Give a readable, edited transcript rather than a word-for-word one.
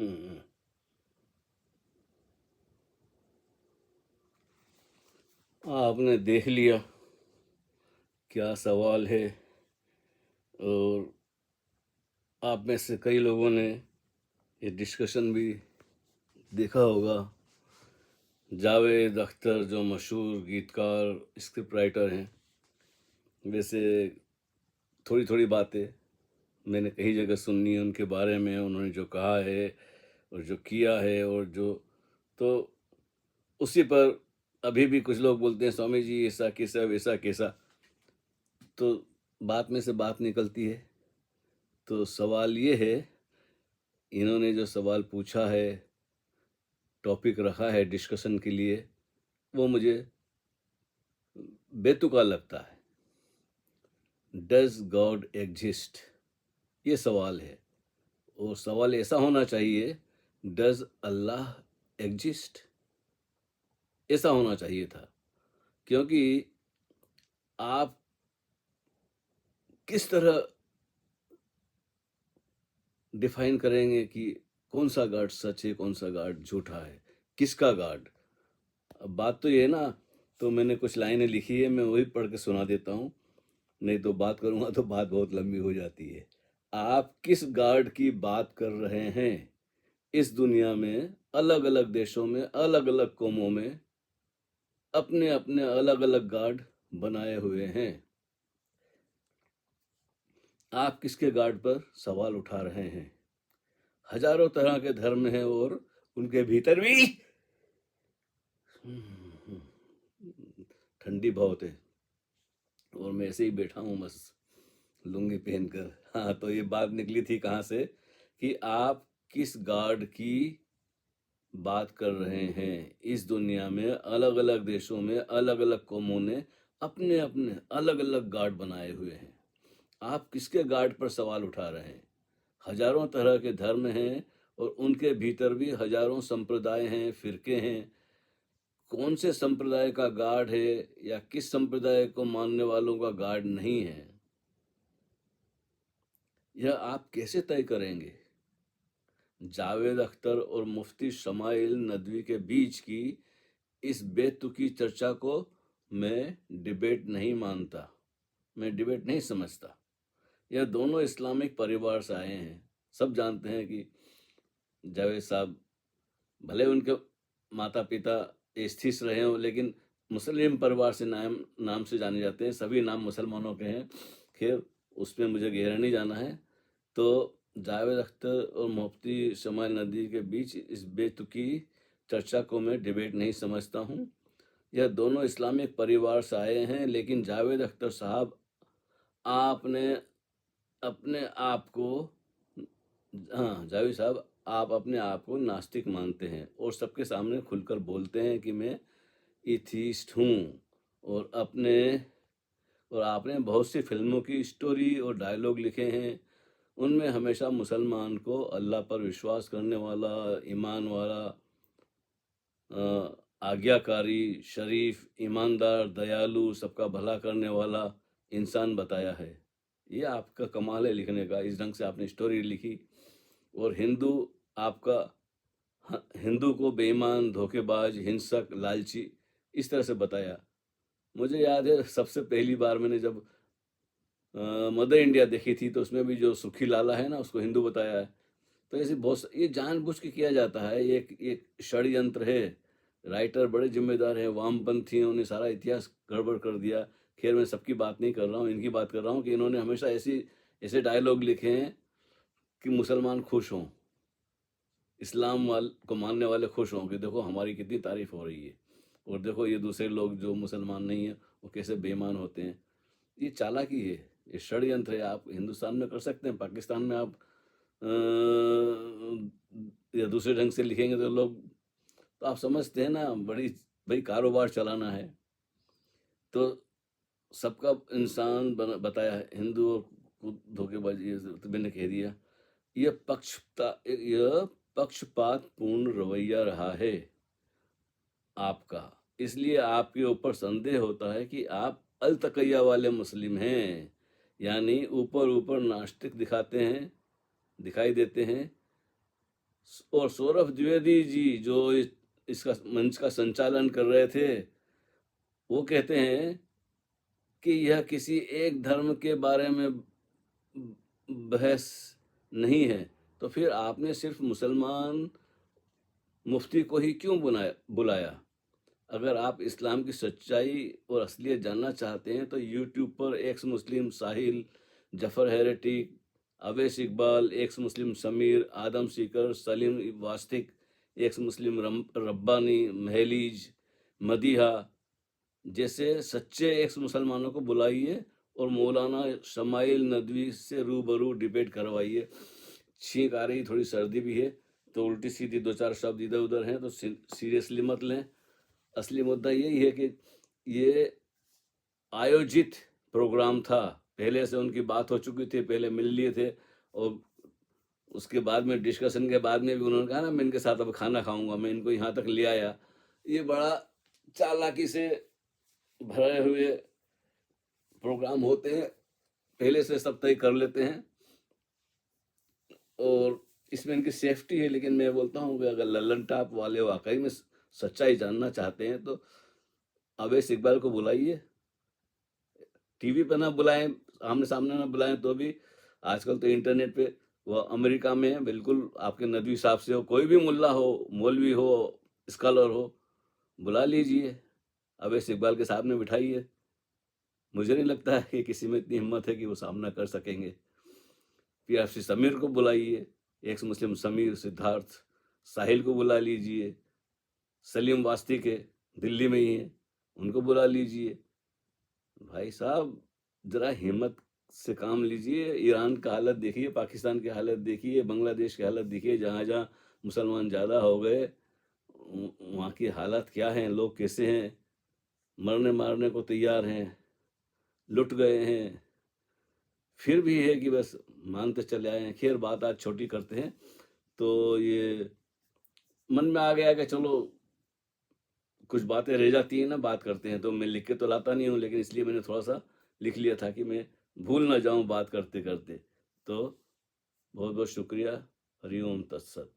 हम्म, आपने देख लिया क्या सवाल है। और आप में से कई लोगों ने ये डिस्कशन भी देखा होगा। जावेद अख्तर जो मशहूर गीतकार स्क्रिप्ट राइटर हैं, वैसे थोड़ी थोड़ी बातें मैंने कई जगह सुनी है उनके बारे में। उन्होंने जो कहा है और जो किया है और जो, तो उसी पर अभी भी कुछ लोग बोलते हैं स्वामी जी ऐसा कैसा वैसा कैसा। तो बात में से बात निकलती है। तो सवाल ये है, इन्होंने जो सवाल पूछा है, टॉपिक रखा है डिस्कशन के लिए, वो मुझे बेतुका लगता है। डज गॉड एग्जिस्ट, ये सवाल है। और सवाल ऐसा होना चाहिए, डज अल्लाह एग्जिस्ट, ऐसा होना चाहिए था। क्योंकि आप किस तरह डिफाइन करेंगे कि कौन सा गार्ड सच है, कौन सा गार्ड झूठा है, किसका गार्ड। अब बात तो ये है ना। तो मैंने कुछ लाइनें लिखी है, मैं वही पढ़ के सुना देता हूँ, नहीं तो बात करूँगा तो बात बहुत लंबी हो जाती है। आप किस गार्ड की बात कर रहे हैं? इस दुनिया में अलग अलग देशों में अलग अलग कौमों में अपने अपने अलग अलग गार्ड बनाए हुए हैं। आप किसके गार्ड पर सवाल उठा रहे हैं? हजारों तरह के धर्म हैं और उनके भीतर भी ठंडी बहुत है और मैं ऐसे ही बैठा हूँ बस लुंगी पहनकर। हाँ, तो ये बात निकली थी कहाँ से कि आप किस गार्ड की बात कर रहे हैं। इस दुनिया में अलग अलग देशों में अलग अलग कौमों ने अपने अपने अलग अलग गार्ड बनाए हुए हैं। आप किसके गार्ड पर सवाल उठा रहे हैं? हजारों तरह के धर्म हैं और उनके भीतर भी हजारों संप्रदाय हैं, फिरके हैं। कौन से संप्रदाय का गार्ड है या किस संप्रदाय को मानने वालों का गार्ड नहीं है, यह आप कैसे तय करेंगे? जावेद अख्तर और मुफ्ती शमाइल नदवी के बीच की इस बेतुकी चर्चा को मैं डिबेट नहीं मानता, मैं डिबेट नहीं समझता। यह दोनों इस्लामिक परिवार से आए हैं। सब जानते हैं कि जावेद साहब, भले उनके माता पिता एस्थीस रहे हों, लेकिन मुस्लिम परिवार से नाम नाम से जाने जाते हैं। सभी नाम मुसलमानों के हैं। खैर, उसमें मुझे गहरा नहीं जाना है। तो जावेद अख्तर और मुफ्ती शमाइल नदी के बीच इस बेतुकी चर्चा को मैं डिबेट नहीं समझता हूँ। यह दोनों इस्लामिक परिवार से आए हैं, लेकिन जावेद अख्तर साहब, आपने अपने आप को, हाँ जावेद साहब, आप अपने आप को नास्तिक मानते हैं और सबके सामने खुलकर बोलते हैं कि मैं एथीस्ट हूँ। और अपने और आपने बहुत सी फिल्मों की स्टोरी और डायलॉग लिखे हैं। उनमें हमेशा मुसलमान को अल्लाह पर विश्वास करने वाला, ईमान वाला, आज्ञाकारी, शरीफ, ईमानदार, दयालु, सबका भला करने वाला इंसान बताया है। ये आपका कमाल है लिखने का, इस ढंग से आपने स्टोरी लिखी। और हिंदू आपका, हिंदू को बेईमान, धोखेबाज, हिंसक, लालची, इस तरह से बताया। मुझे याद है सबसे पहली बार मैंने जब मदर इंडिया देखी थी, तो उसमें भी जो सुखी लाला है ना, उसको हिंदू बताया है। तो ऐसे बहुत ये जानबूझ के किया जाता है, ये एक षड्यंत्र है। राइटर बड़े जिम्मेदार हैं, वामपंथियों ने सारा इतिहास गड़बड़ कर दिया। खैर, मैं सबकी बात नहीं कर रहा हूँ, इनकी बात कर रहा हूँ कि इन्होंने हमेशा ऐसे डायलॉग लिखे हैं कि मुसलमान खुश हों, इस्लाम को मानने वाले खुश हों कि देखो हमारी कितनी तारीफ हो रही है, और देखो ये दूसरे लोग जो मुसलमान नहीं है वो कैसे बेईमान होते हैं। ये चालाकी है, ये षड्यंत्र है। आप हिंदुस्तान में कर सकते हैं, पाकिस्तान में आप या दूसरे ढंग से लिखेंगे तो लोग, तो आप समझते हैं ना, बड़ी भाई कारोबार चलाना है। तो सबका इंसान बताया है, हिंदू को धोखेबाजी, ये तो मैंने कह दिया। यह पक्षपातपूर्ण रवैया रहा है आपका। इसलिए आपके ऊपर संदेह होता है कि आप अलतकैया वाले मुस्लिम हैं, यानी ऊपर ऊपर नास्तिक दिखाते हैं, दिखाई देते हैं, और सौरभ द्विवेदी जी जो इसका मंच का संचालन कर रहे थे, वो कहते हैं कि यह किसी एक धर्म के बारे में बहस नहीं है, तो फिर आपने सिर्फ मुसलमान मुफ्ती को ही क्यों बुलाया? अगर आप इस्लाम की सच्चाई और असलियत जानना चाहते हैं तो यूट्यूब पर ex Muslim Sahil, Zafar heretic, Awais Iqbal, ex Muslim Sameer, Adam seeker, Salim Vastik, ex Muslim Rabbani, महलीज, मदीहा जैसे सच्चे एक्स मुसलमानों को बुलाइए और मौलाना शमाइल नदवी से रूबरू डिबेट करवाइए। छींक आ रही, थोड़ी सर्दी भी है, तो उल्टी सीधी दो चार शब्द इधर उधर हैं तो सीरियसली मत लें। असली मुद्दा यही है कि ये आयोजित प्रोग्राम था, पहले से उनकी बात हो चुकी थी, पहले मिल लिए थे, और उसके बाद में डिस्कशन के बाद में भी उन्होंने कहा ना मैं इनके साथ अब खाना खाऊंगा, मैं इनको यहाँ तक ले आया। ये बड़ा चालाकी से भरे हुए प्रोग्राम होते हैं, पहले से सब तय कर लेते हैं, और इसमें इनकी सेफ्टी है। लेकिन मैं बोलता हूँ कि अगर लल्लन टाप वाले वाकई में सच्चाई जानना चाहते हैं तो अवैस इकबाल को बुलाइए, टीवी पे ना बुलाएं, आमने सामने ना बुलाएं, तो भी आजकल तो इंटरनेट पे वो अमेरिका में है, बिल्कुल आपके नदवी साहब से हो, कोई भी मुल्ला हो, मौलवी हो, स्कॉलर हो, बुला लीजिए, अवैस इकबाल के सामने बिठाइए। मुझे नहीं लगता है कि किसी में इतनी हिम्मत है कि वो सामना कर सकेंगे। पीआरसी समीर को बुलाइए, एक्स मुस्लिम समीर, सिद्धार्थ, साहिल को बुला लीजिए, सलीम वास्ती के दिल्ली में ही है, उनको बुला लीजिए। भाई साहब जरा हिम्मत से काम लीजिए। ईरान का हालत देखिए, पाकिस्तान की हालत देखिए, बांग्लादेश की हालत देखिए, जहाँ जहाँ मुसलमान ज़्यादा हो गए वहाँ की हालत क्या है, लोग कैसे हैं, मरने मारने को तैयार हैं, लुट गए हैं, फिर भी है कि बस मानते चले आए हैं। खैर बात आज छोटी करते हैं, तो ये मन में आ गया कि चलो कुछ बातें रह जाती हैं ना, बात करते हैं, तो मैं लिख के तो लाता नहीं हूँ, लेकिन इसलिए मैंने थोड़ा सा लिख लिया था कि मैं भूल ना जाऊँ बात करते करते। तो बहुत बहुत शुक्रिया। हरिओम तत्सत।